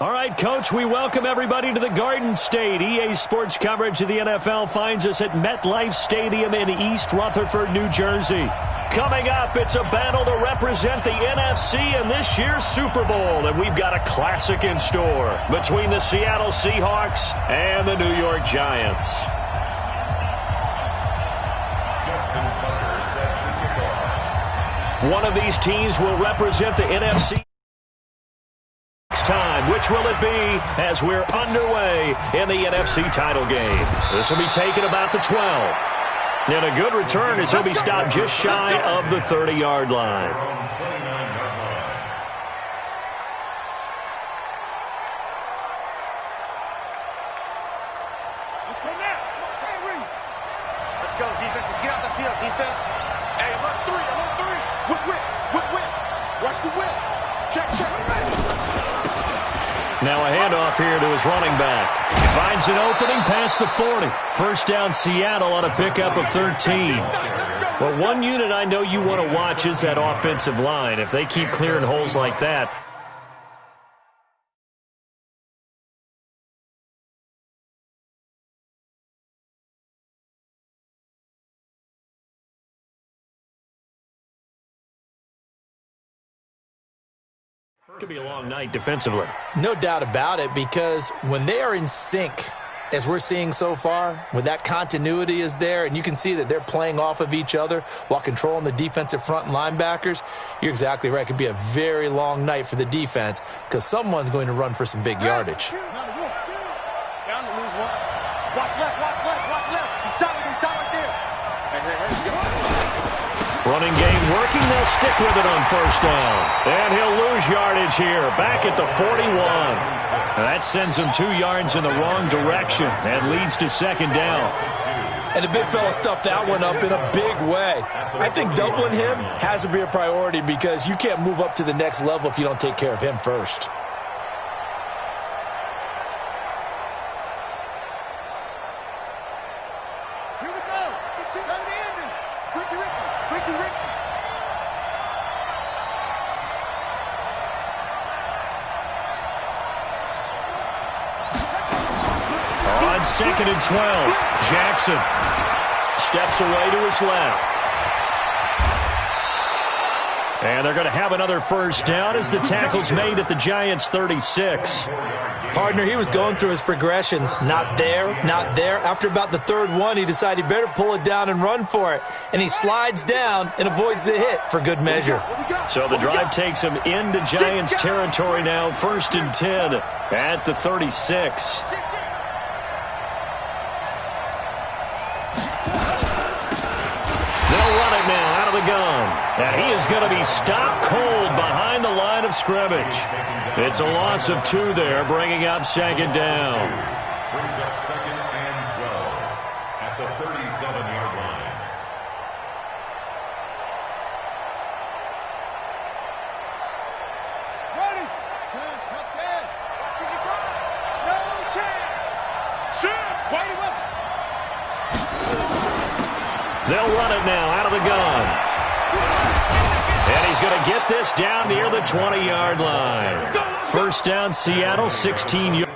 All right, Coach, we welcome everybody to the Garden State. EA Sports coverage of the NFL finds us at MetLife Stadium in East Rutherford, New Jersey. Coming up, it's a battle to represent the NFC in this year's Super Bowl, and we've got a classic in store between the Seattle Seahawks and the New York Giants. One of these teams will represent the NFC. Time. Which will it be as we're underway in the NFC title game? This will be taken about the 12. And a good return as he'll be stopped just shy of the 30-yard line. Let's go now. Let's go, defense. Let's get out the field, defense. Hey, alert three. Whip. Watch the whip. Check. Now a handoff here to his running back. Finds an opening past the 40. First down Seattle on a pickup of 13. Well, one unit I know you want to watch is that offensive line. If they keep clearing holes like that. Could be a long night defensively. No doubt about it, because when they are in sync, as we're seeing so far, when that continuity is there and you can see that they're playing off of each other while controlling the defensive front and linebackers, you're exactly right. It could be a very long night for the defense because someone's going to run for some big yardage. Down to lose one. Watch left. He's tight right there. Running game working. They'll stick with it on first down. And he'll lose yardage here. Back at the 41. And that sends him 2 yards in the wrong direction and leads to second down. And the big fella stuffed that one up in a big way. I think doubling him has to be a priority because you can't move up to the next level if you don't take care of him first. Second and 12. Jackson steps away to his left. And they're going to have another first down as the tackle's made at the Giants' 36. Partner, he was going through his progressions. Not there. After about the third one, he decided he better pull it down and run for it. And he slides down and avoids the hit for good measure. So the drive takes him into Giants territory now. First and 10 at the 36. And he is going to be stopped cold behind the line of scrimmage. It's a loss of 2 there, bringing up second down. Brings up second and 12 at the 37-yard line. Ready. Touchdown. No chance. Shoot. Wait a minute. They'll run it now out of the gun. And he's going to get this down near the 20-yard line. First down, Seattle, 16 yards.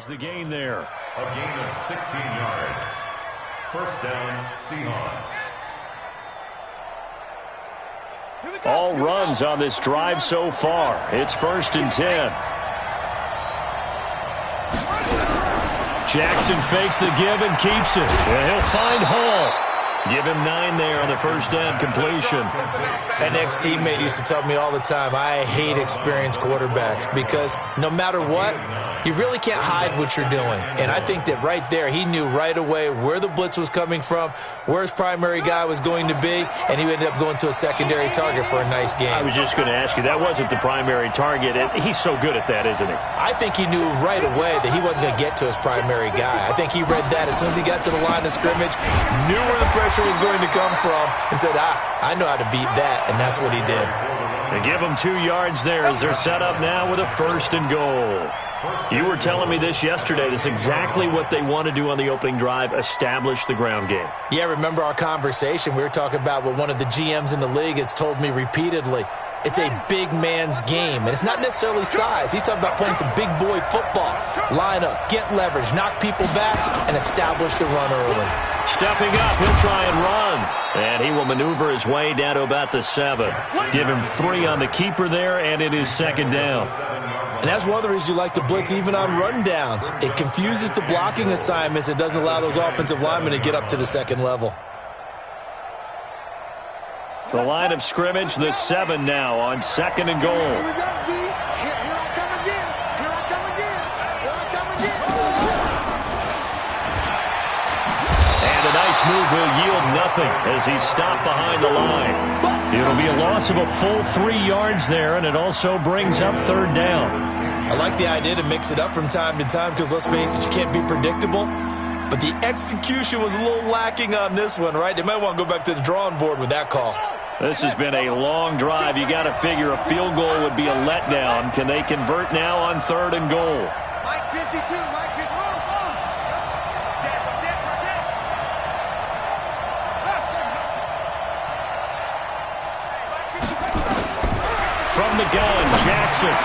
The gain there. A gain of 16 yards. First down, Seahawks. All runs on this drive so far. It's first and 10. Jackson fakes the give and keeps it. And he'll find Hall. Give him 9 there on the first down completion. An ex-teammate used to tell me all the time, I hate experienced quarterbacks because no matter what, you really can't hide what you're doing. And I think that right there, he knew right away where the blitz was coming from, where his primary guy was going to be, and he ended up going to a secondary target for a nice game. I was just going to ask you, that wasn't the primary target. He's so good at that, isn't he? I think he knew right away that he wasn't going to get to his primary guy. I think he read that as soon as he got to the line of scrimmage, knew where the pressure was going to come from, and said, I know how to beat that, and that's what he did. They give him 2 yards there as they're set up now with a 1st and goal. You were telling me this yesterday. This is exactly what they want to do on the opening drive, establish the ground game. Yeah, remember our conversation? We were talking about what one of the GMs in the league has told me repeatedly. It's a big man's game, and it's not necessarily size. He's talking about playing some big boy football. Line up, get leverage, knock people back, and establish the run early. Stepping up, he'll try and run. And he will maneuver his way down to about the 7. Give him 3 on the keeper there, and it is 2nd down. And that's one of the reasons you like to blitz even on rundowns. It confuses the blocking assignments and doesn't allow those offensive linemen to get up to the 2nd level. The line of scrimmage, the 7 now on 2nd and goal. Here we go, D. Here I come again. Here I come again. Here I come again. And a nice move will yield nothing as he's stopped behind the line. It'll be a loss of a full 3 yards there, and it also brings up 3rd down. I like the idea to mix it up from time to time because, let's face it, you can't be predictable. But the execution was a little lacking on this one, right? They might want to go back to the drawing board with that call. This has been a long drive. You got to figure a field goal would be a letdown. Can they convert now on 3rd and goal? Mike 52, Mike 52. From the gun, Jackson.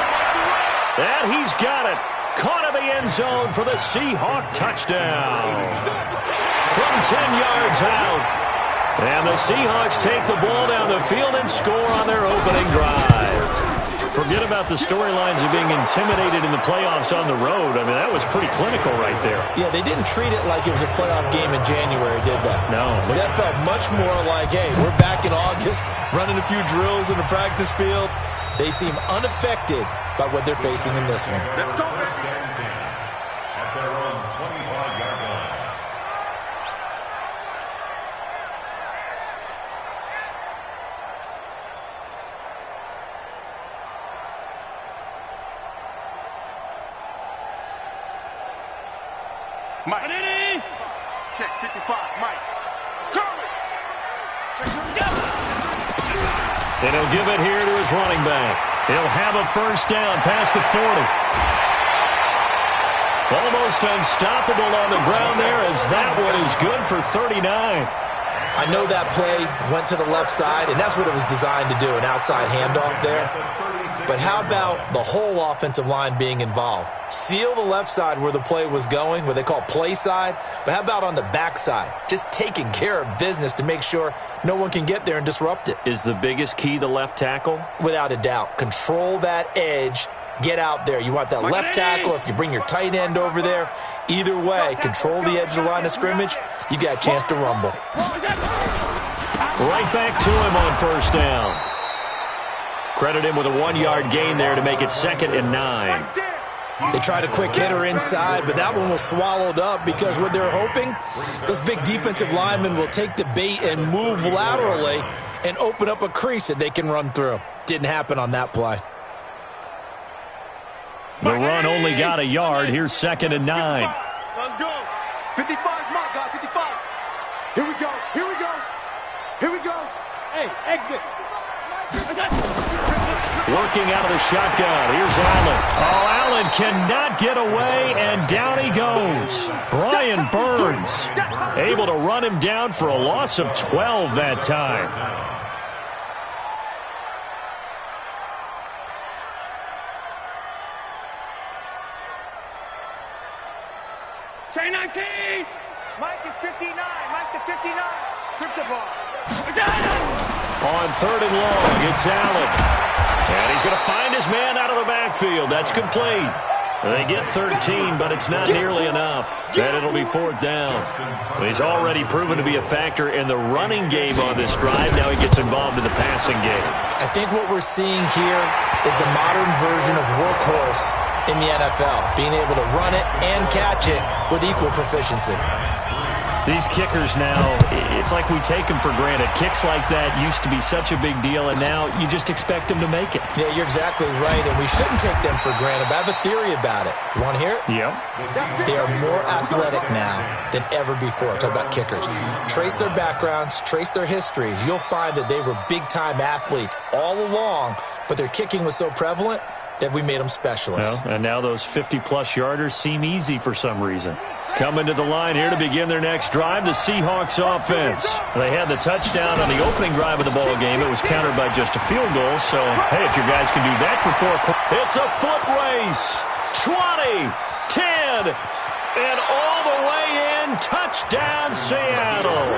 And he's got it. Caught in the end zone for the Seahawk touchdown. From 10 yards out. And the Seahawks take the ball down the field and score on their opening drive. Forget about the storylines of being intimidated in the playoffs on the road. I mean, that was pretty clinical right there. Yeah, they didn't treat it like it was a playoff game in January, did they? No. That felt much more like, hey, we're back in August, running a few drills in the practice field. They seem unaffected by what they're facing in this one. Let's go, baby. At their own 25-yard line. Mike. Check 55, Mike. Curry. Check. And he'll give it here to his running back. He'll have a 1st down past the 40. Almost unstoppable on the ground there as that one is good for 39. I know that play went to the left side, and that's what it was designed to do, an outside handoff there. But how about the whole offensive line being involved? Seal the left side where the play was going, what they call play side. But how about on the back side? Just taking care of business to make sure no one can get there and disrupt it. Is the biggest key the left tackle? Without a doubt. Control that edge. Get out there. You want that left tackle. If you bring your tight end over there, either way, control the edge of the line of scrimmage, you got a chance to rumble. Right back to him on 1st down. Credit him with a 1-yard gain there to make it 2nd and 9. They tried a quick hitter inside, but that one was swallowed up because what they're hoping, those big defensive linemen will take the bait and move laterally and open up a crease that they can run through. Didn't happen on that play. The run only got a yard. Here's 2nd and 9. Let's go. 55's my guy, 55. Here we go. Here we go. Here we go. Hey, exit. Working out of the shotgun. Here's Allen. Oh, Allen cannot get away, and down he goes. Brian Burns able to run him down for a loss of 12 that time. Chain 19. Mike is 59. Mike to 59. Strip the ball. On 3rd and long, it's Allen. And he's going to find his man out of the backfield. That's complete. They get 13, but it's not nearly enough. And it'll be 4th down. He's already proven to be a factor in the running game on this drive. Now he gets involved in the passing game. I think what we're seeing here is the modern version of workhorse in the NFL, being able to run it and catch it with equal proficiency. These kickers now, it's like we take them for granted. Kicks like that used to be such a big deal, and now you just expect them to make it. Yeah, you're exactly right, and we shouldn't take them for granted. But I have a theory about it. You want to hear it? Yep. They are more athletic now than ever before. Talk about kickers. Trace their backgrounds, trace their histories. You'll find that they were big-time athletes all along, but their kicking was so prevalent that we made them specialists. Well, and now those 50-plus yarders seem easy for some reason. Coming to the line here to begin their next drive, the Seahawks offense. They had the touchdown on the opening drive of the ball game. It was countered by just a field goal. So, hey, if your guys can do that for 4, it's a foot race. 20, 10, and all the way in. Touchdown, Seattle.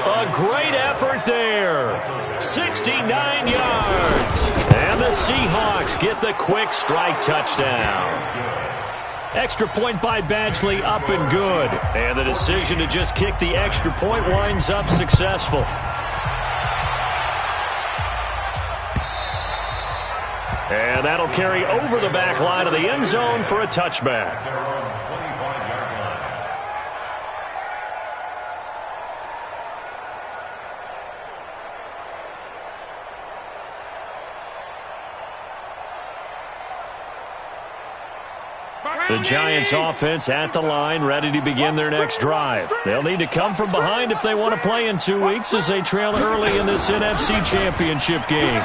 A great effort there. 69 yards. And the Seahawks get the quick strike touchdown. Extra point by Badgley, up and good. And the decision to just kick the extra point winds up successful. And that'll carry over the back line of the end zone for a touchback. The Giants offense at the line, ready to begin their next drive. They'll need to come from behind if they want to play in 2 weeks as they trail early in this NFC Championship game.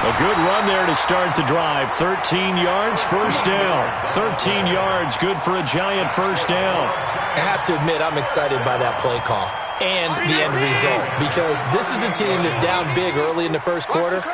A good run there to start the drive. 13 yards, first down. 13 yards, good for a Giant first down. I have to admit, I'm excited by that play call and the end result, because this is a team that's down big early in the first quarter.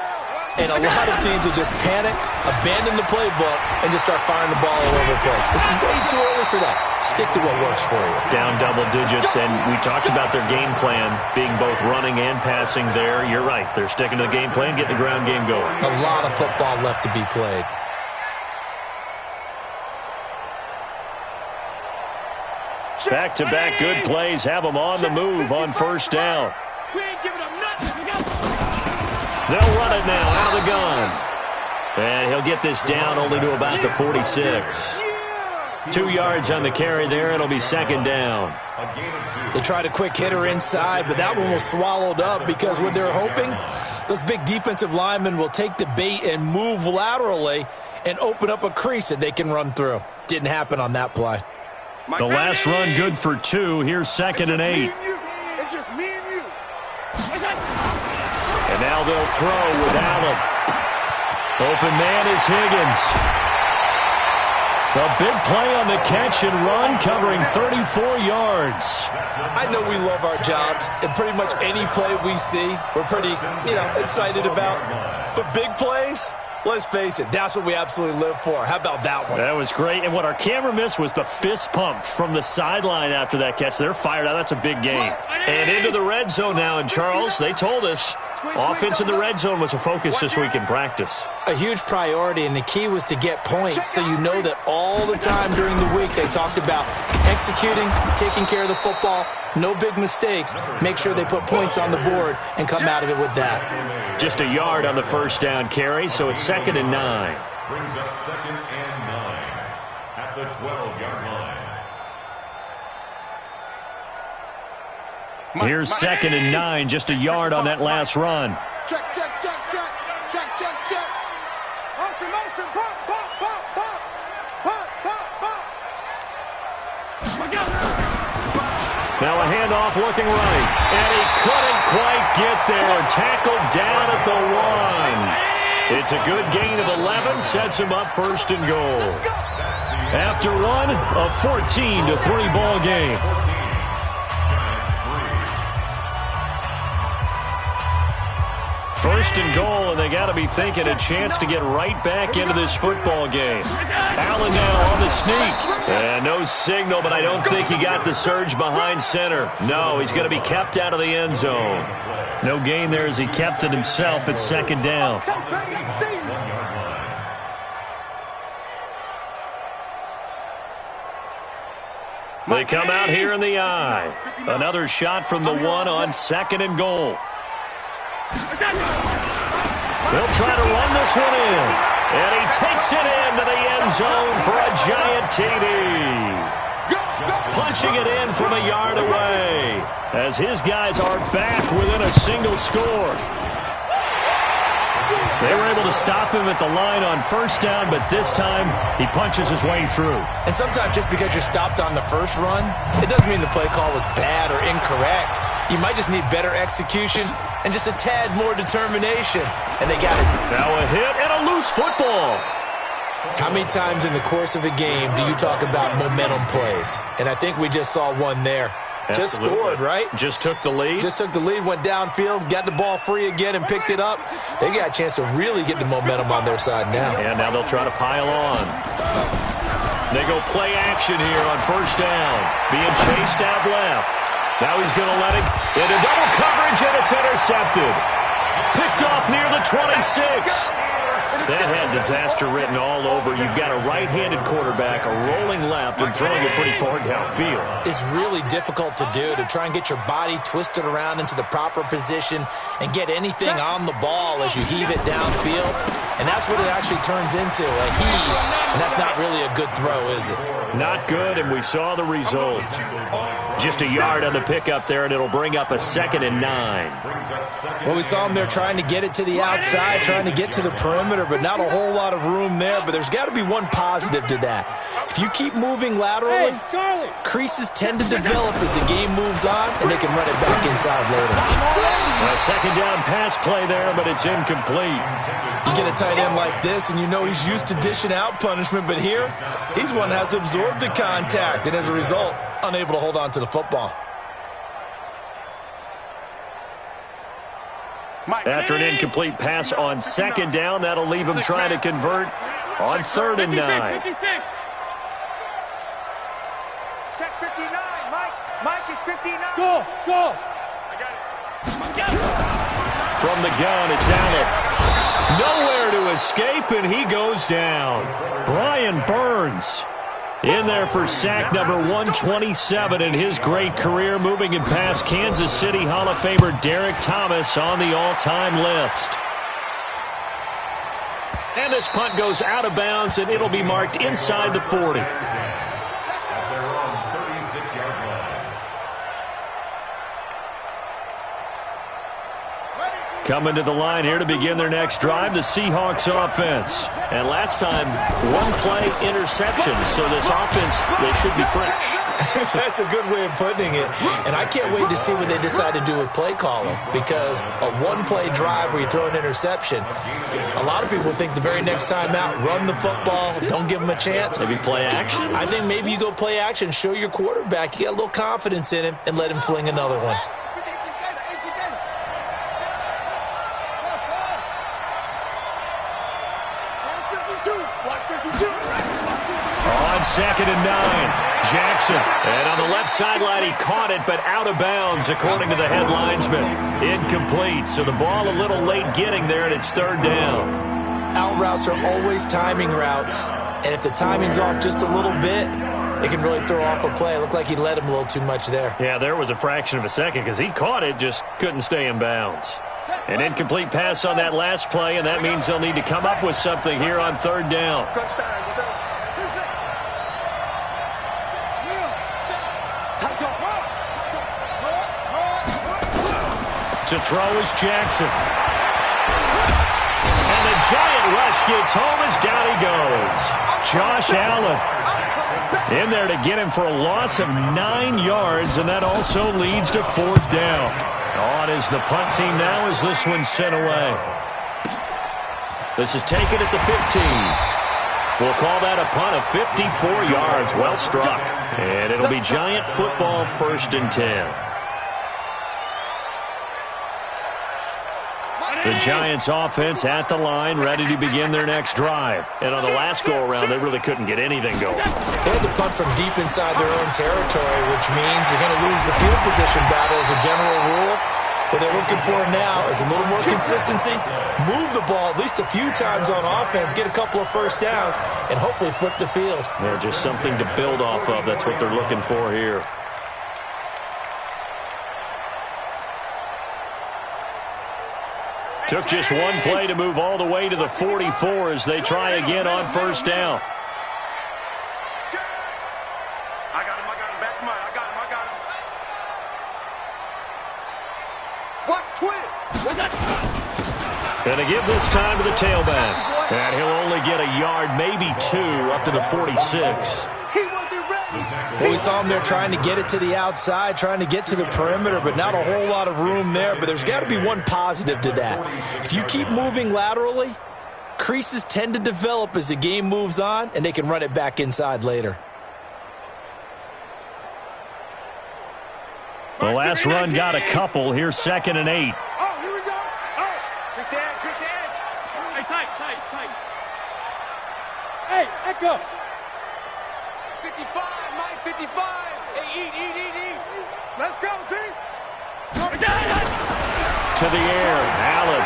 And a lot of teams will just panic, abandon the playbook, and just start firing the ball all over the place. It's way too early for that. Stick to what works for you. Down double digits, and we talked about their game plan being both running and passing there. You're right. They're sticking to the game plan, getting the ground game going. A lot of football left to be played. Back-to-back good plays have them on the move on first down. We ain't giving them nothing. They'll run it now out of the gun. And he'll get this down only to about the 46. 2 yards on the carry there. It'll be second down. They tried a quick hitter inside, but that one was swallowed up because what they're hoping, those big defensive linemen will take the bait and move laterally and open up a crease that they can run through. Didn't happen on that play. The last run good for 2. Here's 2nd and 8. It's just me and you. And now they'll throw with Allen. Open man is Higgins. A big play on the catch and run, covering 34 yards. I know we love our jobs, and pretty much any play we see, we're pretty, excited about. But big plays, let's face it, that's what we absolutely live for. How about that one? That was great. And what our camera missed was the fist pump from the sideline after that catch. They're fired out. That's a big game. And into the red zone now. And, Charles, they told us offense in the red zone was a focus this week in practice. A huge priority, and the key was to get points, so you know that all the time during the week they talked about executing, taking care of the football, no big mistakes, make sure they put points on the board and come out of it with that. Just a yard on the first down carry, so it's 2nd and 9. Brings up 2nd and 9 at the 12-yard line. Here's 2nd and 9, just a yard on that last run. Check, check, check, check. Check, check, check. Motion, motion. Pop, pop, pop, pop. Pop, pop, pop. Now a handoff looking right. And he couldn't quite get there. Tackled down at the 1. It's a good gain of 11. Sets him up 1st and goal. After one, a 14-3 ball game. First and goal, and they got to be thinking a chance to get right back into this football game. Allen now on the sneak. And no signal, but I don't think he got the surge behind center. No, he's going to be kept out of the end zone. No gain there as he kept it himself at 2nd down. They come out here in the I. Another shot from the 1 on 2nd and goal. They'll try to run this one in. And he takes it into the end zone for a giant TD. Punching it in from a yard away as his guys are back within a single score. They were able to stop him at the line on 1st down, but this time he punches his way through. And sometimes just because you're stopped on the first run, it doesn't mean the play call was bad or incorrect. You might just need better execution and just a tad more determination. And they got it. Now a hit and a loose football. How many times in the course of a game do you talk about momentum plays? And I think we just saw one there. Absolutely. Just scored, right? Just took the lead. Just took the lead, went downfield, got the ball free again and picked it up. They got a chance to really get the momentum on their side now. And now they'll try to pile on. They go play action here on 1st down. Being chased out left. Now he's going to let it into double coverage, and it's intercepted. Picked off near the 26. That had disaster written all over. You've got a right-handed quarterback, a rolling left, and throwing it pretty far downfield. It's really difficult to do, to try and get your body twisted around into the proper position and get anything on the ball as you heave it downfield. And that's what it actually turns into, a heave. And that's not really a good throw, is it? Not good, and we saw the result. Just a yard on the pickup there, and it'll bring up a 2nd and 9. Well, we saw them there trying to get it to the outside, trying to get to the perimeter, but not a whole lot of room there. But there's got to be one positive to that. If you keep moving laterally, creases tend to develop as the game moves on, and they can run it back inside later. A 2nd down pass play there, but it's incomplete. You get a tight end like this, and you know he's used to dishing out punishment, but here, he's one that has to absorb the contact, and as a result, unable to hold on to the football. After an incomplete pass on 2nd down, that'll leave him trying to convert on 3rd and 9. Check 59, Mike. Mike is 59. Go. I got it. From the gun, it's Allen. Nowhere to escape, and he goes down. Brian Burns in there for sack number 127 in his great career, moving him past Kansas City Hall of Famer Derek Thomas on the all-time list. And this punt goes out of bounds, and it'll be marked inside the 40. Coming to the line here to begin their next drive, the Seahawks offense. And last time, 1-play interception, so this offense, they should be fresh. That's a good way of putting it. And I can't wait to see what they decide to do with play calling, because a 1-play drive where you throw an interception, a lot of people think the very next time out, run the football, don't give them a chance. Maybe play action? I think maybe you go play action, show your quarterback, you got a little confidence in him, and let him fling another one. On 2nd and 9, Jackson. And on the left sideline, he caught it, but out of bounds, according to the head linesman. Incomplete, so the ball a little late getting there, and it's 3rd down. Out routes are always timing routes, and if the timing's off just a little bit, it can really throw off a play. It looked like he let him a little too much there. Yeah, there was a fraction of a second because he caught it, just couldn't stay in bounds. An incomplete pass on that last play, and that means they'll need to come up with something here on 3rd down. To throw is Jackson. And the giant rush gets home as down he goes. Josh Allen in there to get him for a loss of 9 yards, and that also leads to 4th down. On is the punt team now as this one's sent away. This is taken at the 15. We'll call that a punt of 54 yards. Well struck. And it'll be Giant football, 1st and 10. The Giants offense at the line, ready to begin their next drive. And on the last go-around, they really couldn't get anything going. They had to punt from deep inside their own territory, which means you're going to lose the field position battle as a general rule. What they're looking for now is a little more consistency, move the ball at least a few times on offense, get a couple of first downs, and hopefully flip the field. They're just something to build off of. That's what they're looking for here. Took just one play to move all the way to the 44 as they try again on first down. I got him. Back to mine. I got him. Watch twist. Going to give this time to the tailback. And he'll only get a yard, maybe two, up to the 46. Well, we saw him there trying to get it to the outside, trying to get to the perimeter, but not a whole lot of room there. But there's got to be one positive to that. If you keep moving laterally, creases tend to develop as the game moves on, and they can run it back inside later. The last run got a couple. Here's 2nd and 8. Oh, here we go. Oh, quick the edge. Hey, tight. Hey, echo. 55, Mike, 55. Hey, eat. Let's go, D. To the air, Allen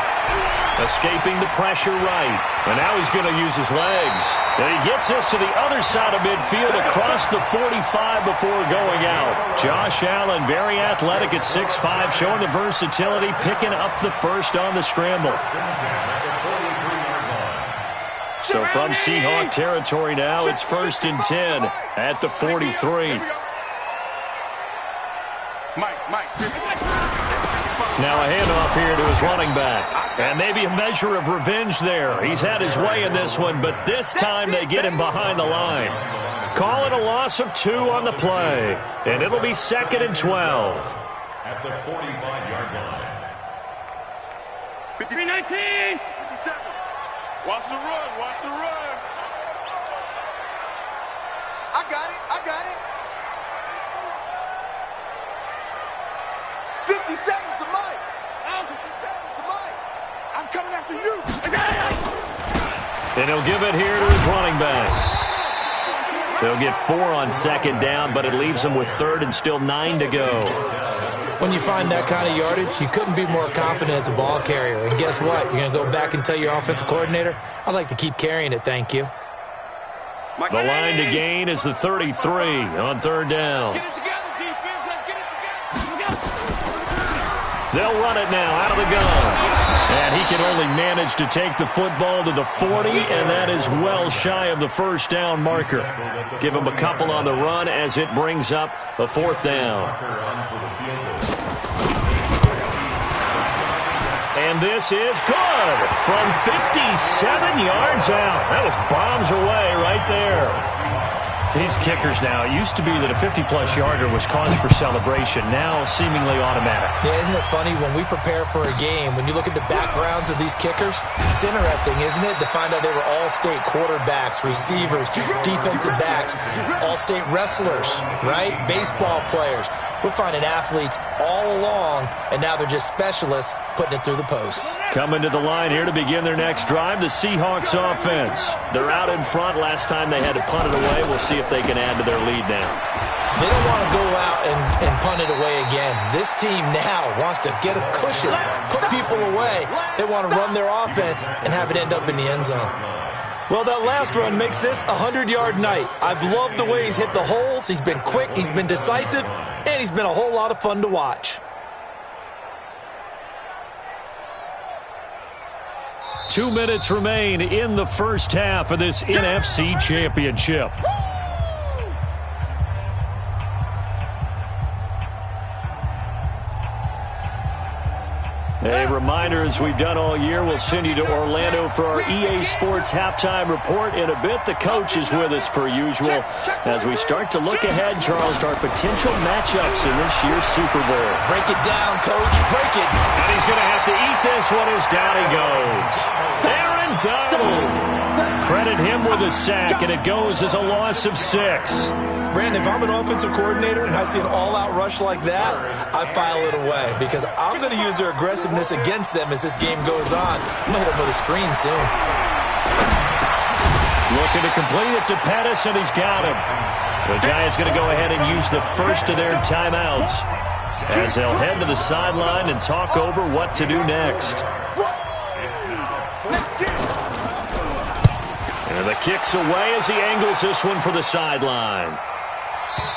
escaping the pressure right. And now he's going to use his legs. And he gets this to the other side of midfield across the 45 before going out. Josh Allen, very athletic at 6'5", showing the versatility, picking up the first on the scramble. So from Seahawk territory now, it's 1st and 10 at the 43. Mike. Now a handoff here to his running back. And maybe a measure of revenge there. He's had his way in this one, but this time they get him behind the line. Call it a loss of 2 on the play. And it'll be 2nd and 12. At the 45-yard line. 319. 57. Watch the run. I got it. 57 to Mike. 57 to Mike. I'm coming after you. And he'll give it here to his running back. They'll get 4 on 2nd down, but it leaves them with 3rd and still 9 to go. When you find that kind of yardage, you couldn't be more confident as a ball carrier. And guess what? You're going to go back and tell your offensive coordinator, I'd like to keep carrying it, thank you. The line to gain is the 33 on 3rd down. Get it together, defense. Let's get it together. They'll run it now out of the gun. And he can only manage to take the football to the 40, and that is well shy of the first down marker. Give him a couple on the run as it brings up a 4th down. And this is good from 57 yards out. That was bombs away right there. These kickers now, it used to be that a 50-plus yarder was cause for celebration, now seemingly automatic. Yeah, isn't it funny when we prepare for a game, when you look at the backgrounds of these kickers, it's interesting, isn't it, to find out they were all-state quarterbacks, receivers, defensive backs, all-state wrestlers, right? Baseball players. We're finding athletes all along, and now they're just specialists putting it through the posts. Coming to the line here to begin their next drive, the Seahawks offense. They're out in front. Last time they had to punt it away. We'll see if they can add to their lead now. They don't want to go out and punt it away again. This team now wants to get a cushion, put people away. They want to run their offense and have it end up in the end zone. Well, that last run makes this a 100-yard night. I've loved the way he's hit the holes. He's been quick, he's been decisive, and he's been a whole lot of fun to watch. 2 minutes remain in the first half of this NFC Championship. A reminder, as we've done all year, we'll send you to Orlando for our EA Sports halftime report in a bit. The coach is with us per usual as we start to look ahead, Charles, to our potential matchups in this year's Super Bowl. Break it down, Coach. Break it. And he's going to have to eat this one as down he goes. Aaron Donald. Credit him with a sack, and it goes as a loss of 6. Brandon, if I'm an offensive coordinator and I see an all-out rush like that, I file it away because I'm going to use their aggressiveness against them as this game goes on. I'm going to hit them with a screen soon. Looking to complete it to Pettis, and he's got him. The Giants going to go ahead and use the first of their timeouts. as they'll head to the sideline and talk over what to do next. And the kick's away as he angles this one for the sideline.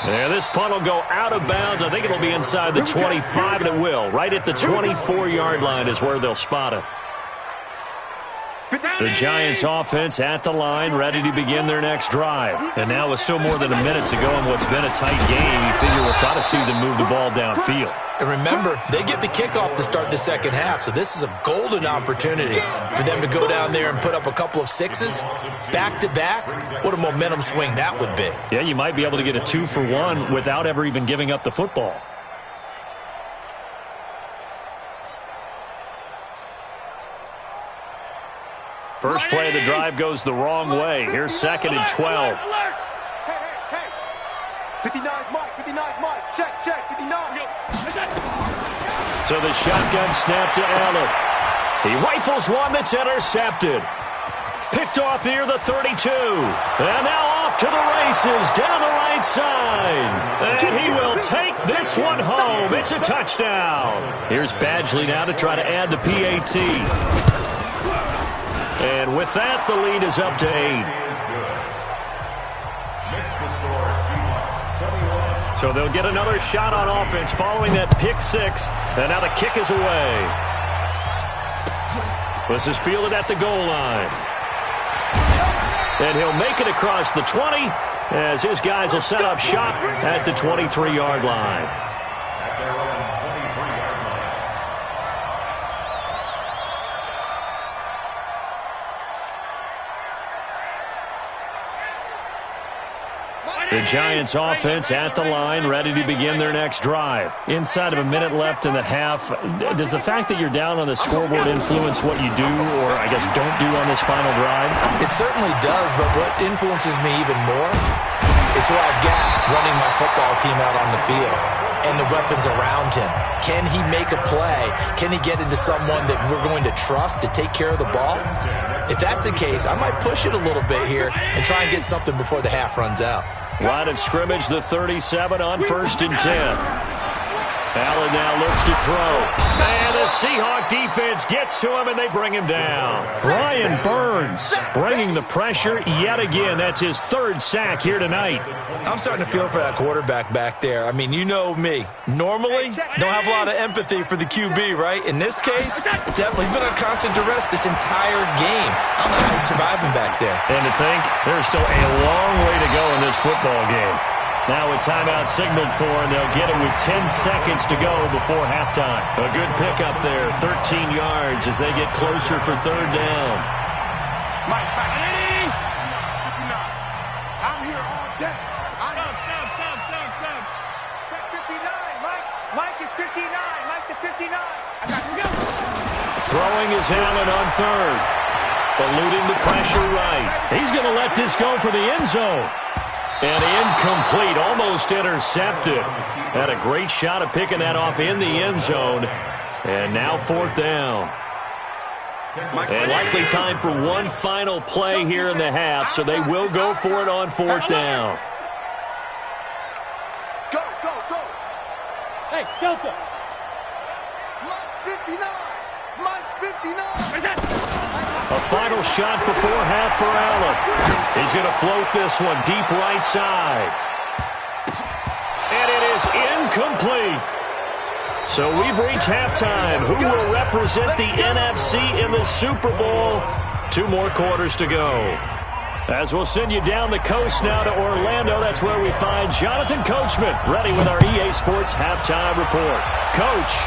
And this punt will go out of bounds. I think it'll be inside the 25, and it will. Right at the 24-yard line is where they'll spot it. The Giants offense at the line, ready to begin their next drive. And now with still more than a minute to go in what's been a tight game, you figure we'll try to see them move the ball downfield. And remember, they get the kickoff to start the second half, so this is a golden opportunity for them to go down there and put up a couple of sixes back-to-back. What a momentum swing that would be. Yeah, you might be able to get a 2-for-1 without ever even giving up the football. First play of the drive goes the wrong way. Here's 2nd and 12. Hey. 59's Mike. 59's Mike. Check. 59. So the shotgun snap to Allen. He rifles one that's intercepted. Picked off near the 32. And now off to the races down the right side. And he will take this one home. It's a touchdown. Here's Badgley now to try to add the PAT. And with that, the lead is up to 8. So they'll get another shot on offense following that pick 6. And now the kick is away. This is fielded at the goal line. And he'll make it across the 20 as his guys will set up shop at the 23-yard line. The Giants offense at the line, ready to begin their next drive. Inside of a minute left in the half, does the fact that you're down on the scoreboard influence what you do, or I guess don't do on this final drive? It certainly does, but what influences me even more is who I've got running my football team out on the field and the weapons around him. Can he make a play? Can he get into someone that we're going to trust to take care of the ball? If that's the case, I might push it a little bit here and try and get something before the half runs out. Line of scrimmage, the 37 on 1st and 10. Allen now looks to throw. And the Seahawk defense gets to him, and they bring him down. Brian Burns bringing the pressure yet again. That's his 3rd sack here tonight. I'm starting to feel for that quarterback back there. I mean, you know me. Normally, don't have a lot of empathy for the QB, right? In this case, definitely. He's been on constant duress this entire game. I don't know how he's surviving back there. And to think, there's still a long way to go in this football game. Now a timeout signaled for, and they'll get it with 10 seconds to go before halftime. A good pickup there, 13 yards as they get closer for 3rd down. Mike, I'm here all day. Stop. Check 59, Mike. Mike is 59. Mike to 59. I got you. Throwing is Allen on 3rd. Eluding the pressure right. He's going to let this go for the end zone. And incomplete, almost intercepted. Had a great shot at picking that off in the end zone. And now 4th down. And likely time for one final play here in the half, so they will go for it on 4th down. Go. Hey, Delta. Mike's 59. Where's that? A final shot before half for Allen. He's going to float this one deep right side. And it is incomplete. So we've reached halftime. Who will represent the NFC in the Super Bowl? 2 more quarters to go. As we'll send you down the coast now to Orlando, that's where we find Jonathan Coachman, ready with our EA Sports Halftime Report. Coach.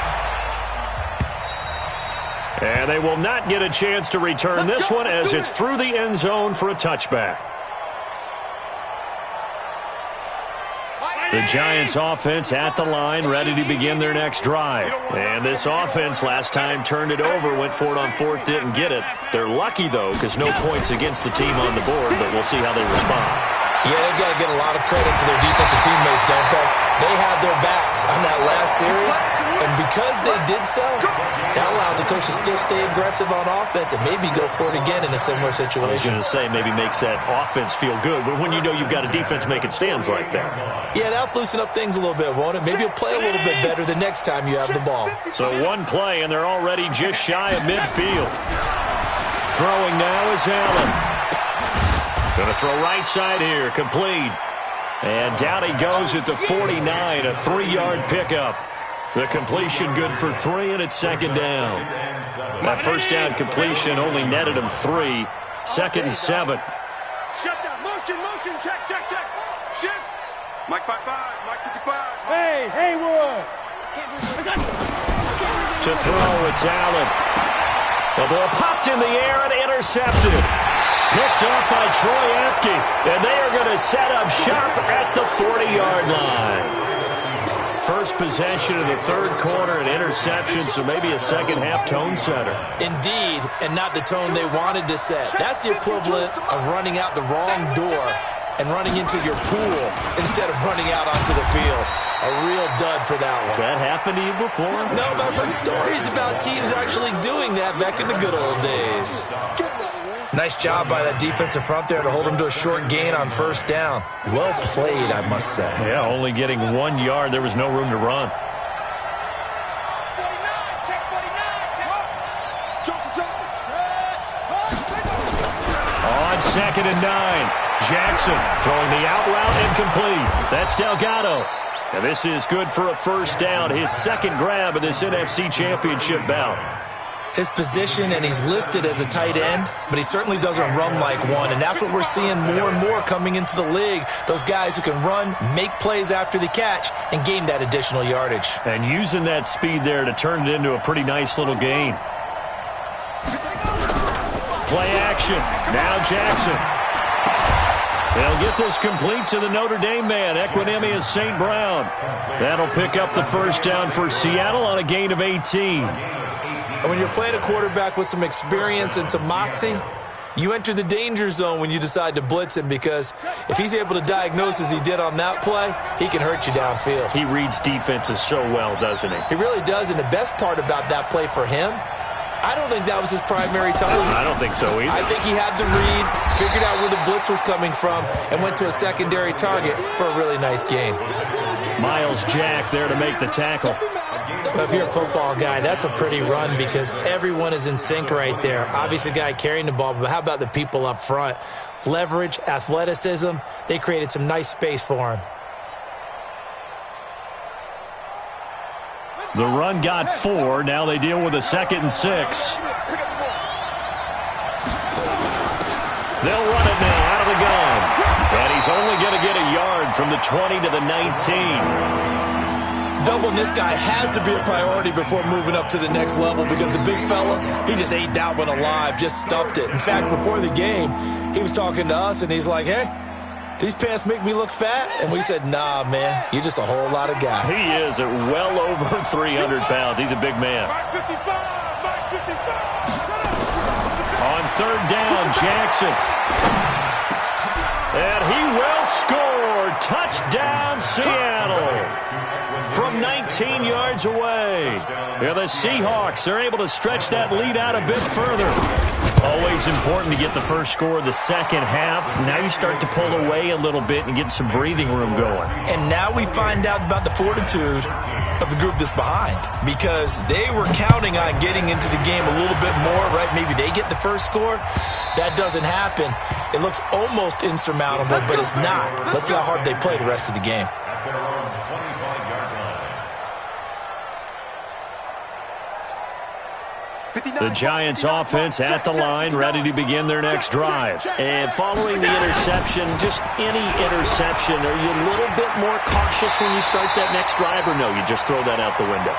And they will not get a chance to return this one as it's through the end zone for a touchback. The Giants offense at the line, ready to begin their next drive. And this offense last time turned it over, went for it on 4th, didn't get it. They're lucky, though, because no points against the team on the board, but we'll see how they respond. Yeah, they've got to get a lot of credit to their defensive teammates, don't they? They had their backs on that last series, and because they did so, that allows the coach to still stay aggressive on offense and maybe go for it again in a similar situation. I was going to say maybe makes that offense feel good, but when you know you've got a defense making stands like that. Yeah, that'll loosen up things a little bit, won't it? Maybe you'll play a little bit better the next time you have the ball. So one play, and they're already just shy of midfield. Throwing now is Allen. Going to throw right side here, complete. And down he goes at the 49, a 3-yard pickup. The completion good for 3, and it's second down. That first down completion only netted him 3. Second and 7. Shut down. Motion. Check. Shift. Mike 55. Mike 55. Hey, Haywood. To throw, it's Allen. The ball popped in the air and intercepted. Picked up by Troy Apke, and they are going to set up shop at the 40-yard line. First possession of the third quarter, an interception, so maybe a second-half tone setter. Indeed, and not the tone they wanted to set. That's the equivalent of running out the wrong door and running into your pool instead of running out onto the field. A real dud for that one. Has that happened to you before? No, but I've heard stories about teams actually doing that back in the good old days. Nice job by that defensive front there to hold him to a short gain on first down. Well played, I must say. Yeah, only getting 1 yard. There was no room to run. On second and 9, Jackson throwing the out route incomplete. That's Delgado. And this is good for a first down. His second grab of this NFC Championship bout. His position, and he's listed as a tight end, but he certainly doesn't run like one, and that's what we're seeing more and more coming into the league. Those guys who can run, make plays after the catch, and gain that additional yardage. And using that speed there to turn it into a pretty nice little gain. Play action. Now Jackson. They'll get this complete to the Notre Dame man, Equanimeous St. Brown. That'll pick up the first down for Seattle on a gain of 18. And when you're playing a quarterback with some experience and some moxie, you enter the danger zone when you decide to blitz him, because if he's able to diagnose as he did on that play, he can hurt you downfield. He reads defenses so well, doesn't he? He really does, and the best part about that play for him, I don't think that was his primary target. I don't think so either. I think he had the read, figured out where the blitz was coming from, and went to a secondary target for a really nice gain. Miles Jack there to make the tackle. Well, if you're a football guy, that's a pretty run because everyone is in sync right there. Obviously, the guy carrying the ball, but how about the people up front? Leverage, athleticism, they created some nice space for him. The run got 4. Now they deal with a 2nd and 6. They'll run it now out of the gun. And he's only going to get a yard from the 20 to the 19. Doubling this guy has to be a priority before moving up to the next level, because the big fella, he just ate that one alive, just stuffed it. In fact, before the game, he was talking to us, and he's like, hey, these pants make me look fat? And we said, nah, man, you're just a whole lot of guy. He is at well over 300 pounds. He's a big man. On third down, Jackson. And he will score. Touchdown, Seattle. From 19 yards away. Yeah, the Seahawks are able to stretch that lead out a bit further. Always important to get the first score of the second half. Now you start to pull away a little bit and get some breathing room going. And now we find out about the fortitude of the group that's behind, because they were counting on getting into the game a little bit more, right? Maybe they get the first score. That doesn't happen. It looks almost insurmountable, but it's not. Let's see how hard they play the rest of the game. The Giants offense at the line, ready to begin their next drive. And following the interception, just any interception, are you a little bit more cautious when you start that next drive, or no, you just throw that out the window?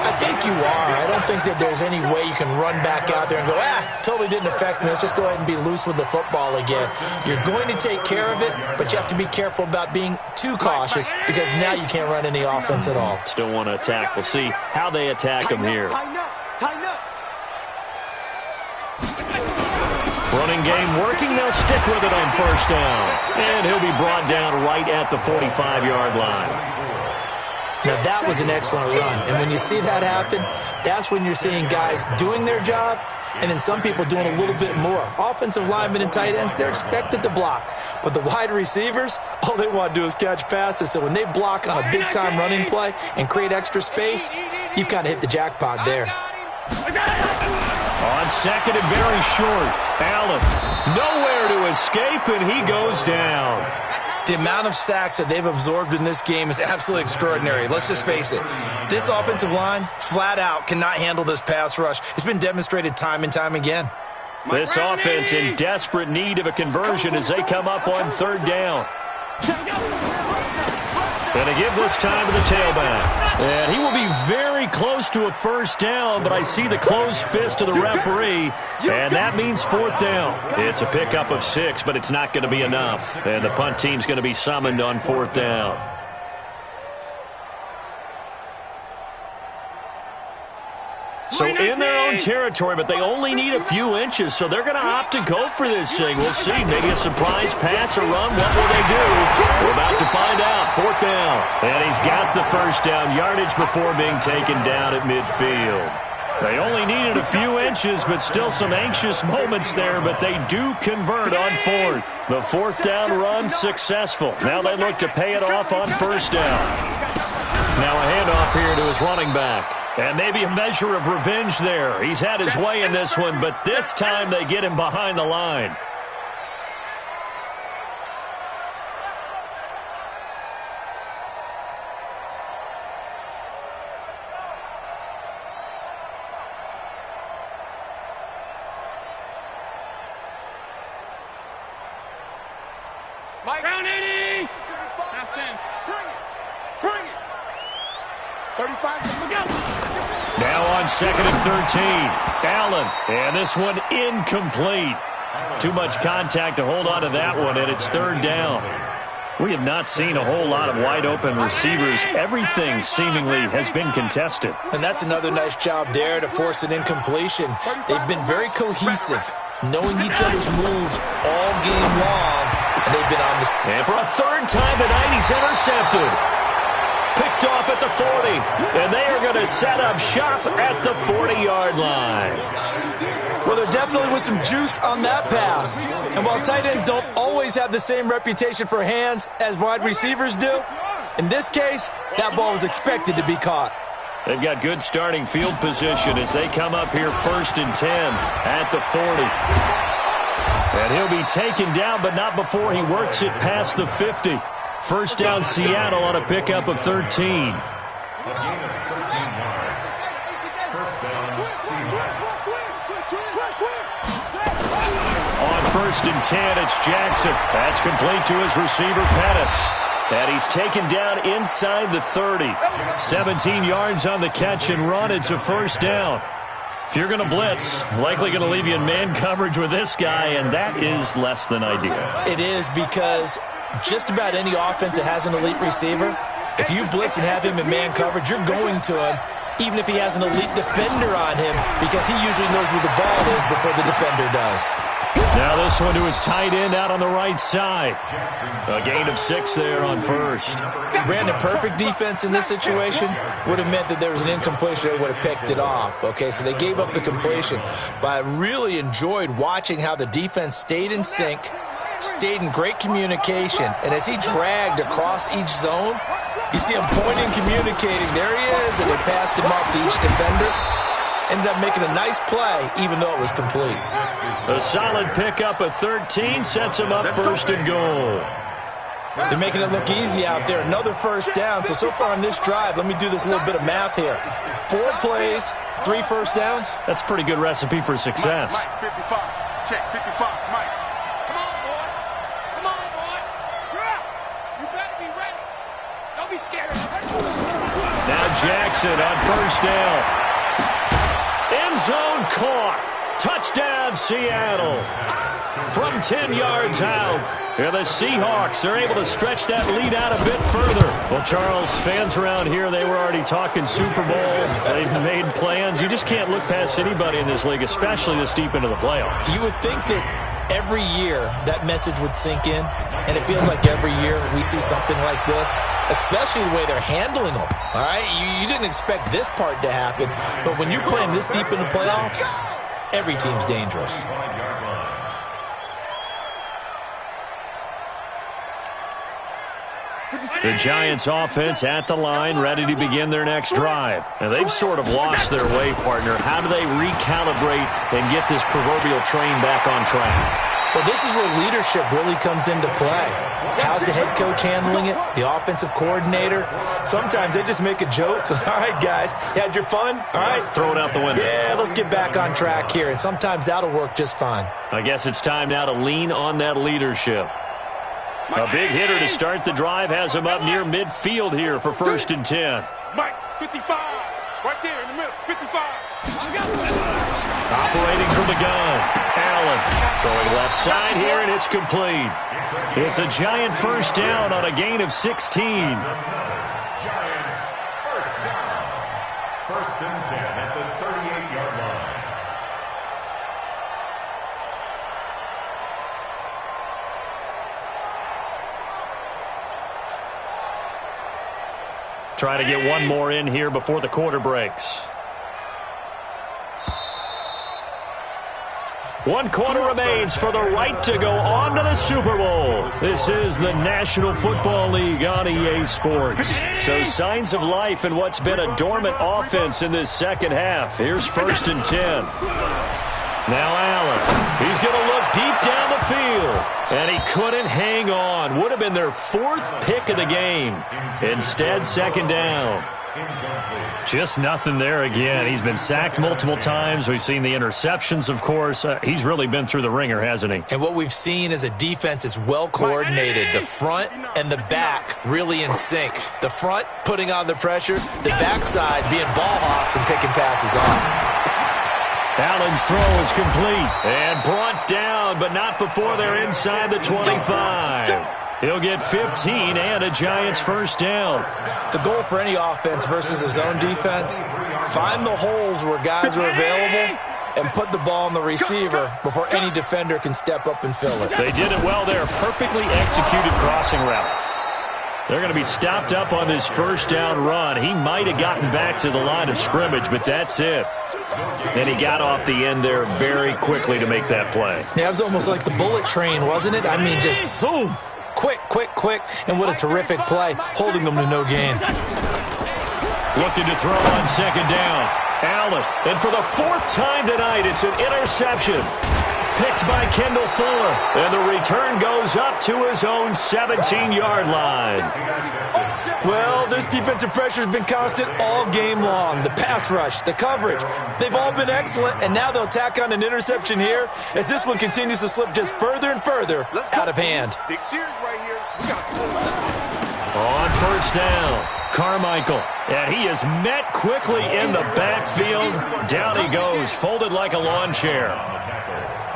I think you are. I don't think that there's any way you can run back out there and go, totally didn't affect me. Let's just go ahead and be loose with the football again. You're going to take care of it, but you have to be careful about being too cautious, because now you can't run any offense at all. Still want to attack. We'll see how they attack them here. Tighten up. Running game working. They'll stick with it on first down. And he'll be brought down right at the 45-yard line. Now, that was an excellent run. And when you see that happen, that's when you're seeing guys doing their job and then some people doing a little bit more. Offensive linemen and tight ends, they're expected to block. But the wide receivers, all they want to do is catch passes. So when they block on a big-time running play and create extra space, you've kind of hit the jackpot there. On second and very short, Allen nowhere to escape, and he goes down. The amount of sacks that they've absorbed in this game is absolutely extraordinary. Let's just face it. This offensive line, flat out, cannot handle this pass rush. It's been demonstrated time and time again. This offense in desperate need of a conversion as they come up on third down. Going to give this time to the tailback. And he will be very close to a first down, but I see the closed fist of the referee, and that means fourth down. It's a pickup of 6, but it's not going to be enough. And the punt team's going to be summoned on fourth down. So in their own territory, but they only need a few inches, so they're going to opt to go for this thing. We'll see. Maybe a surprise pass or run. What will they do? We're about to find out. Fourth down. And he's got the first down yardage before being taken down at midfield. They only needed a few inches, but still some anxious moments there, but they do convert on fourth. The fourth down run successful. Now they look to pay it off on first down. Now a handoff here to his running back. And maybe a measure of revenge there. He's had his way in this one, but this time they get him behind the line. Mike. Round 80. Half 10. Bring it. 35. Now on second and 13. Allen. And this one incomplete. Too much contact to hold on to that one, and it's third down. We have not seen a whole lot of wide-open receivers. Everything seemingly has been contested. And that's another nice job there to force an incompletion. They've been very cohesive, knowing each other's moves all game long, and they've been on this. And for a third time tonight, he's intercepted. Picked off at the 40, and they are going to set up shop at the 40-yard line. Well, there definitely was some juice on that pass. And while tight ends don't always have the same reputation for hands as wide receivers do, in this case, that ball was expected to be caught. They've got good starting field position as they come up here first and 10 at the 40. And he'll be taken down, but not before he works it past the 50. First down Seattle on a pickup of 13. A gain of 13 yards. First down, Seahawks. On first and 10, it's Jackson. That's complete to his receiver, Pettis. And he's taken down inside the 30. 17 yards on the catch and run. It's a first down. If you're going to blitz, likely going to leave you in man coverage with this guy, and that is less than ideal. It is, because just about any offense that has an elite receiver, if you blitz and have him in man coverage, you're going to him, even if he has an elite defender on him, because he usually knows where the ball is before the defender does. Now this one to his tight end out on the right side. A gain of 6 there on first. Brandon, perfect defense in this situation would have meant that there was an incompletion. They would have picked it off. Okay, so they gave up the completion. But I really enjoyed watching how the defense stayed in sync, stayed in great communication, and as he dragged across each zone, you see him pointing, communicating. There he is, and they passed him off to each defender. Ended up making a nice play, even though it was complete. A solid pickup of 13 sets him up first and goal. They're making it look easy out there. Another first down. So far on this drive, let me do this little bit of math here. 4 plays, 3 first downs. That's a pretty good recipe for success. Mike, 55. Check, 55. Mike. Come on, boy. Come on, boy. You better be ready. Don't be scared. Now Jackson on first down. End zone caught. Touchdown, on Seattle. From 10 yards out, here the Seahawks are able to stretch that lead out a bit further. Well, Charles, fans around here, they were already talking Super Bowl. They've made plans. You just can't look past anybody in this league, especially this deep into the playoffs. You would think that every year that message would sink in, and it feels like every year we see something like this, especially the way they're handling them. All right, you didn't expect this part to happen, but when you're playing this deep in the playoffs, every team's dangerous. The Giants offense at the line, ready to begin their next drive. Now, they've sort of lost their way, partner. How do they recalibrate and get this proverbial train back on track? Well, this is where leadership really comes into play. How's the head coach handling it? The offensive coordinator? Sometimes they just make a joke. All right, guys, you had your fun? All right. Throw it out the window. Yeah, let's get back on track here. And sometimes that'll work just fine. I guess it's time now to lean on that leadership. A big hitter to start the drive has him up near midfield here for 1st and 10. Mike, 55. Right there in the middle, 55. Operating from the gun, Allen. Throwing left side here, and it's complete. It's a Giant first down on a gain of 16. Giants first down. 1st and 10 at the 38-yard line. Try to get one more in here before the quarter breaks. 1 quarter remains for the right to go on to the Super Bowl. This is the National Football League on EA Sports. So signs of life in what's been a dormant offense in this second half. Here's 1st and 10. Now Allen. He's going to look deep down the field. And he couldn't hang on. Would have been their 4th pick of the game. Instead, 2nd down. Just nothing there again. He's been sacked multiple times. We've seen the interceptions, of course. He's really been through the ringer, hasn't he? And what we've seen is a defense that's well coordinated. The front and the back really in sync. The front putting on the pressure. The backside being ball hawks and picking passes off. Allen's throw is complete and brought down, but not before they're inside the 25. He'll get 15 and a Giants first down. The goal for any offense versus his own defense, find the holes where guys are available and put the ball on the receiver before any defender can step up and fill it. They did it well there. Perfectly executed crossing route. They're going to be stopped up on this first down run. He might have gotten back to the line of scrimmage, but that's it. And he got off the end there very quickly to make that play. Yeah, it was almost like the bullet train, wasn't it? I mean, just zoom. Quick, quick, quick. And what a terrific play, holding them to no gain. Looking to throw on 2nd down. Allen. And for the 4th time tonight, it's an interception. Picked by Kendall Fuller. And the return goes up to his own 17-yard line. Well, this defensive pressure has been constant all game long. The pass rush, the coverage, they've all been excellent, and now they'll tack on an interception here as this one continues to slip just further and further out of hand. Big series right here. We got on 1st down, Carmichael. And he is met quickly in the backfield. Down he goes, folded like a lawn chair.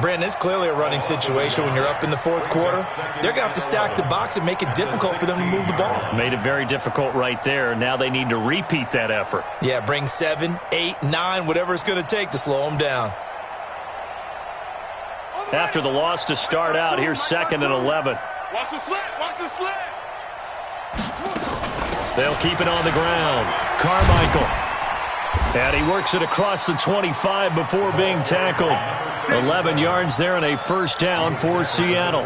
Brandon, it's clearly a running situation when you're up in the 4th quarter. They're going to have to stack the box and make it difficult for them to move the ball. Made it very difficult right there. Now they need to repeat that effort. Yeah, bring 7, 8, 9, whatever it's going to take to slow them down. After the loss to start out, here's 2nd and 11. Watch the slant. Watch the slant. They'll keep it on the ground. Carmichael. And he works it across the 25 before being tackled. 11 yards there and a first down for Seattle.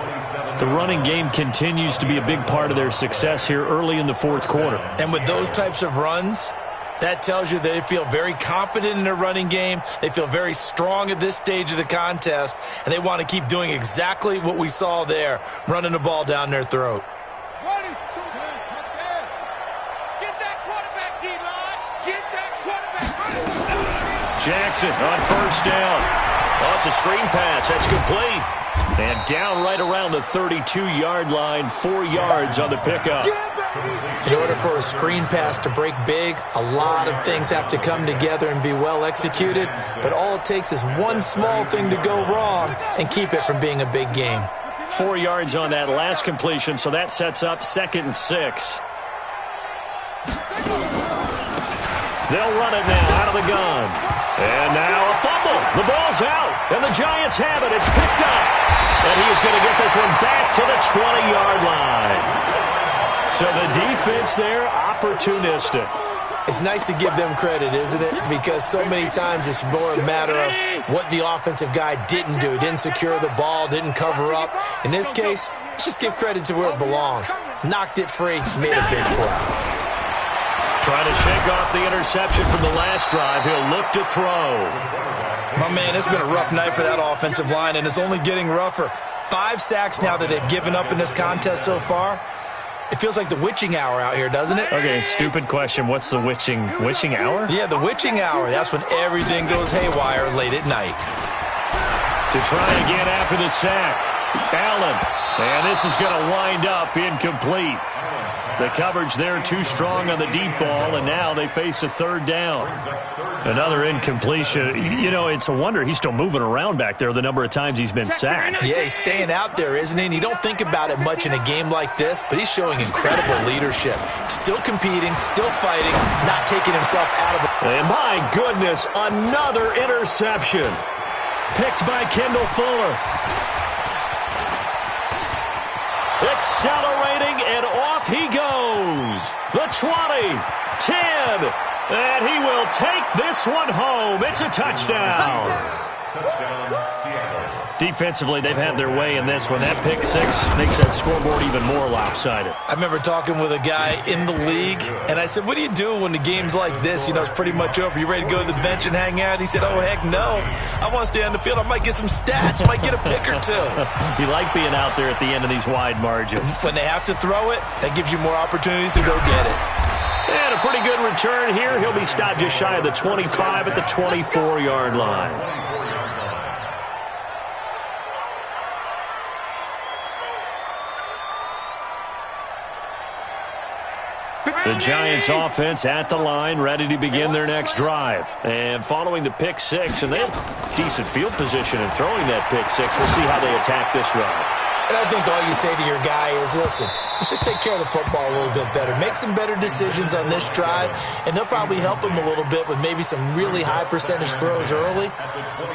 The running game continues to be a big part of their success here early in the 4th quarter. And with those types of runs, that tells you they feel very confident in their running game. They feel very strong at this stage of the contest, and they want to keep doing exactly what we saw there, running the ball down their throat. Jackson on 1st down. Oh, it's a screen pass. That's complete. And down right around the 32-yard line, 4 yards on the pickup. In order for a screen pass to break big, a lot of things have to come together and be well executed, but all it takes is one small thing to go wrong and keep it from being a big game. 4 yards on that last completion, so that sets up 2nd and 6. They'll run it now out of the gun. And now a fumble. The ball's out, and the Giants have it. It's picked up. And he's going to get this one back to the 20-yard line. So the defense there, opportunistic. It's nice to give them credit, isn't it? Because so many times it's more a matter of what the offensive guy didn't do. He didn't secure the ball, didn't cover up. In this case, let's just give credit to where it belongs. Knocked it free, made a big play. Trying to shake off the interception from the last drive. He'll look to throw. My man, it's been a rough night for that offensive line, and it's only getting rougher. 5 sacks now that they've given up in this contest so far. It feels like the witching hour out here, doesn't it? Okay, stupid question. What's the witching hour? Yeah, the witching hour. That's when everything goes haywire late at night. To try again after the sack. Allen. And this is going to wind up incomplete. The coverage there too strong on the deep ball, and now they face a 3rd down. Another incompletion. You know, it's a wonder he's still moving around back there the number of times he's been sacked. Yeah, he's staying out there, isn't he? And you don't think about it much in a game like this, but he's showing incredible leadership. Still competing, still fighting, not taking himself out of it. And my goodness, another interception. Picked by Kendall Fuller. Accelerating, and off he goes. The 20, 10, and he will take this one home. It's a touchdown. Touchdown, Seattle. Defensively, they've had their way in this one. That pick 6 makes that scoreboard even more lopsided. I remember talking with a guy in the league, and I said, what do you do when the game's like this? You know, it's pretty much over. You ready to go to the bench and hang out? He said, oh, heck no. I want to stay on the field. I might get some stats. Might get a pick or two. You like being out there at the end of these wide margins. When they have to throw it, that gives you more opportunities to go get it. And a pretty good return here. He'll be stopped just shy of the 25 at the 24-yard line. The Giants offense at the line, ready to begin their next drive. And following the pick 6, and they have decent field position in throwing that pick 6. We'll see how they attack this run. And I think all you say to your guy is, listen, let's just take care of the football a little bit better. Make some better decisions on this drive, and they'll probably help him a little bit with maybe some really high percentage throws early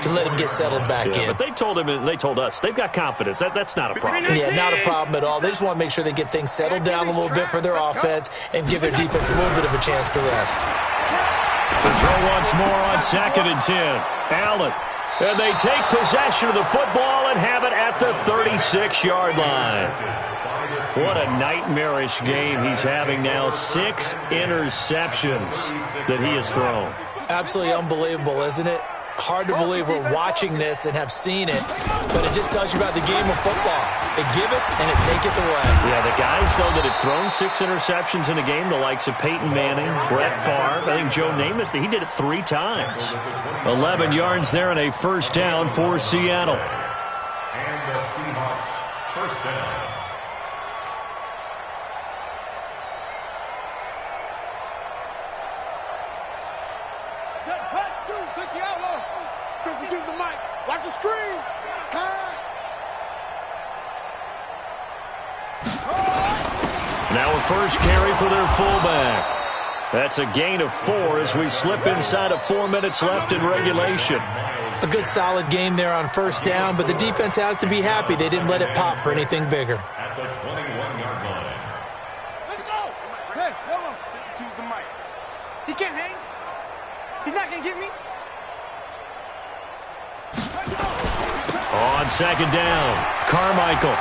to let him get settled back in. But they told him, and they told us, they've got confidence. That's not a problem. Yeah, not a problem at all. They just want to make sure they get things settled down a little bit for their offense and give their defense a little bit of a chance to rest. The throw once more on 2nd and 10. Allen. And they take possession of the football and have it at the 36-yard line. What a nightmarish game he's having now. 6 interceptions that he has thrown. Absolutely unbelievable, isn't it? Hard to believe we're watching this and have seen it, but it just tells you about the game of football. It giveth and it taketh away. Yeah, the guys, though, that have thrown 6 interceptions in a game, the likes of Peyton Manning, Brett Favre, I think Joe Namath, he did it 3 times. 11 yards there and a 1st down for Seattle. And the Seahawks, 1st down. Use the mic. Watch the screen. Pass. Now a first carry for their fullback. That's a gain of 4 as we slip inside of 4 minutes left in regulation. A good solid game there on 1st down, but the defense has to be happy they didn't let it pop for anything bigger. At the 21-yard line. Let's go. Hey, Lobo. Choose the mic. He can't hang. He's not going to get me. On 2nd down, Carmichael.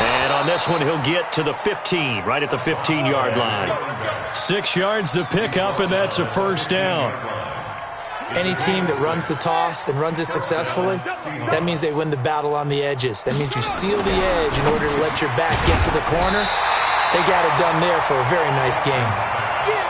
And on this one, he'll get to the 15, right at the 15-yard line. 6 yards the pickup, and that's a 1st down. Any team that runs the toss and runs it successfully, that means they win the battle on the edges. That means you seal the edge in order to let your back get to the corner. They got it done there for a very nice game.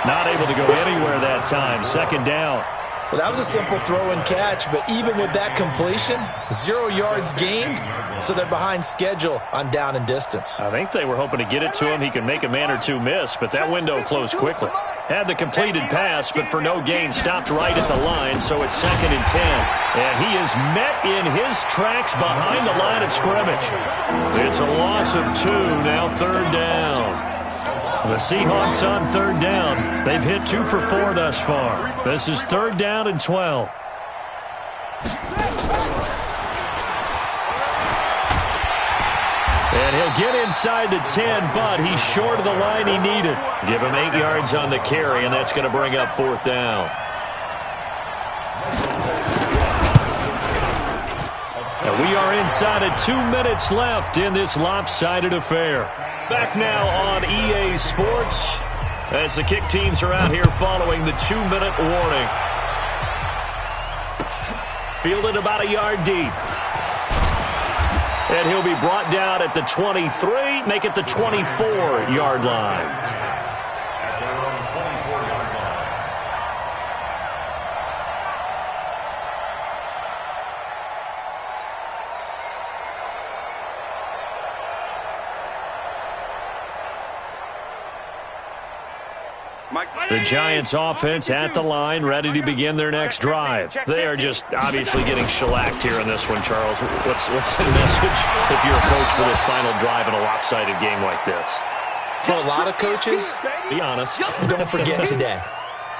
Not able to go anywhere that time. 2nd down. Well, that was a simple throw and catch, but even with that completion, 0 yards gained, so they're behind schedule on down and distance. I think they were hoping to get it to him. He could make a man or two miss, but that window closed quickly. Had the completed pass, but for no gain, stopped right at the line, so it's 2nd and 10. And he is met in his tracks behind the line of scrimmage. It's a loss of 2, now 3rd down. The Seahawks on 3rd down. They've hit 2 for 4 thus far. This is 3rd down and 12. And he'll get inside the 10, but he's short of the line he needed. Give him 8 yards on the carry, and that's going to bring up 4th down. And we are inside of 2 minutes left in this lopsided affair. Back now on EA Sports as the kick teams are out here following the 2-minute warning. Fielded about a yard deep. And he'll be brought down at the 23, make it the 24-yard line. The Giants offense at the line, ready to begin their next drive. They are just obviously getting shellacked here in this one, Charles. What's the message if you're a coach for this final drive in a lopsided game like this? For a lot of coaches, be honest, don't forget today.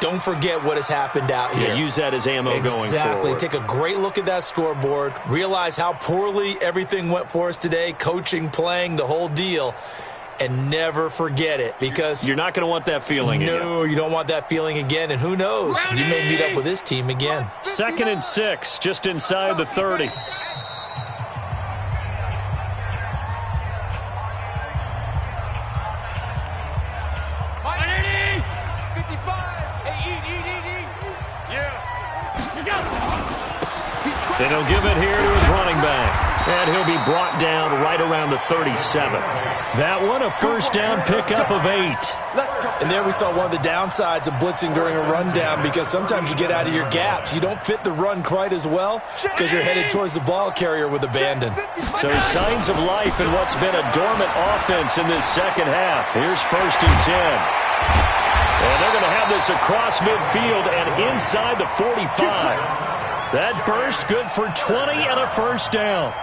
Don't forget what has happened out here. Yeah, use that as ammo going forward. Exactly. Take a great look at that scoreboard. Realize how poorly everything went for us today, coaching, playing, the whole deal. And never forget it, because you're not going to want that feeling again. No, you don't want that feeling again. And who knows? You may meet up with this team again. 2nd and 6, just inside the 30. And he'll give it here to his running back. And he'll be brought down right around the 37. That one, a 1st down pickup of 8. And there we saw one of the downsides of blitzing during a rundown, because sometimes you get out of your gaps. You don't fit the run quite as well because you're headed towards the ball carrier with abandon. So signs of life in what's been a dormant offense in this second half. Here's 1st and 10. And they're going to have this across midfield and inside the 45. That burst good for 20 and a 1st down.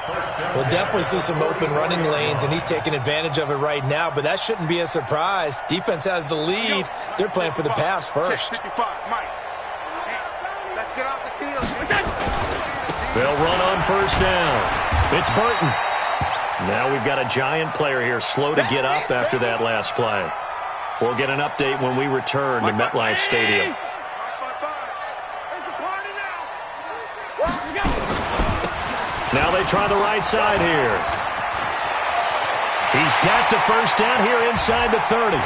We'll definitely see some open running lanes, and he's taking advantage of it right now, but that shouldn't be a surprise. Defense has the lead. They're playing for the pass first. Let's get off the field. They'll run on 1st down. It's Burton. Now we've got a Giant player here slow to get up after that last play. We'll get an update when we return to MetLife Stadium. Now they try the right side here. He's got the 1st down here inside the 30. A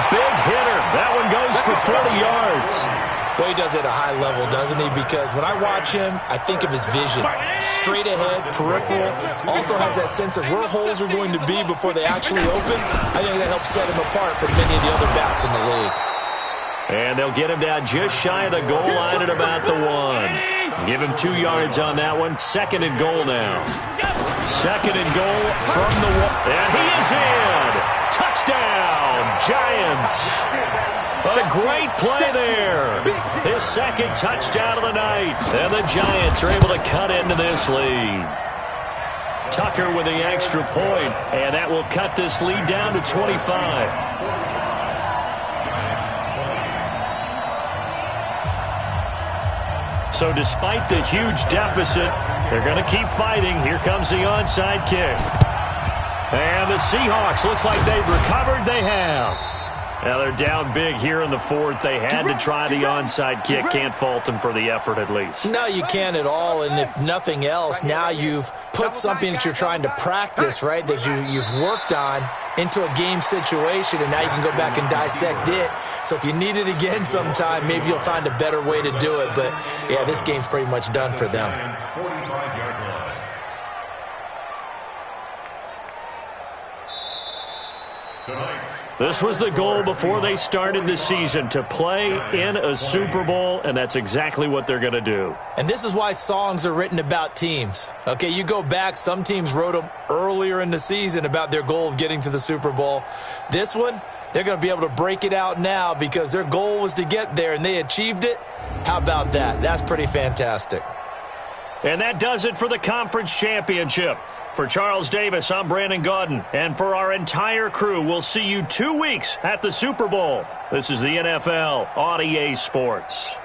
big hitter. That one goes for 40 yards. Well, he does it at a high level, doesn't he? Because when I watch him, I think of his vision. Straight ahead, peripheral. Also has that sense of where holes are going to be before they actually open. I think that helps set him apart from many of the other bats in the league. And they'll get him down just shy of the goal line at about the 1. Give him 2 yards on that one. 2nd and goal now. 2nd and goal from the 1. And he is in. Touchdown, Giants. What a great play there. His 2nd touchdown of the night. And the Giants are able to cut into this lead. Tucker with the extra point, and that will cut this lead down to 25. So despite the huge deficit, they're going to keep fighting. Here comes the onside kick. And the Seahawks, looks like they've recovered. They have. Now they're down big here in the 4th. They had to try the onside kick. Can't fault them for the effort at least. No, you can't at all. And if nothing else, now you've put something that you're trying to practice, right, that you've worked on into a game situation, and now you can go back and dissect it. So if you need it again sometime, maybe you'll find a better way to do it. But, yeah, this game's pretty much done for them. This was the goal before they started the season, to play in a Super Bowl, and that's exactly what they're going to do. And this is why songs are written about teams. Okay, you go back, some teams wrote them earlier in the season about their goal of getting to the Super Bowl. This one, they're going to be able to break it out now because their goal was to get there, and they achieved it. How about that? That's pretty fantastic. And that does it for the conference championship. For Charles Davis, I'm Brandon Gaudin. And for our entire crew, we'll see you 2 weeks at the Super Bowl. This is the NFL on EA Sports.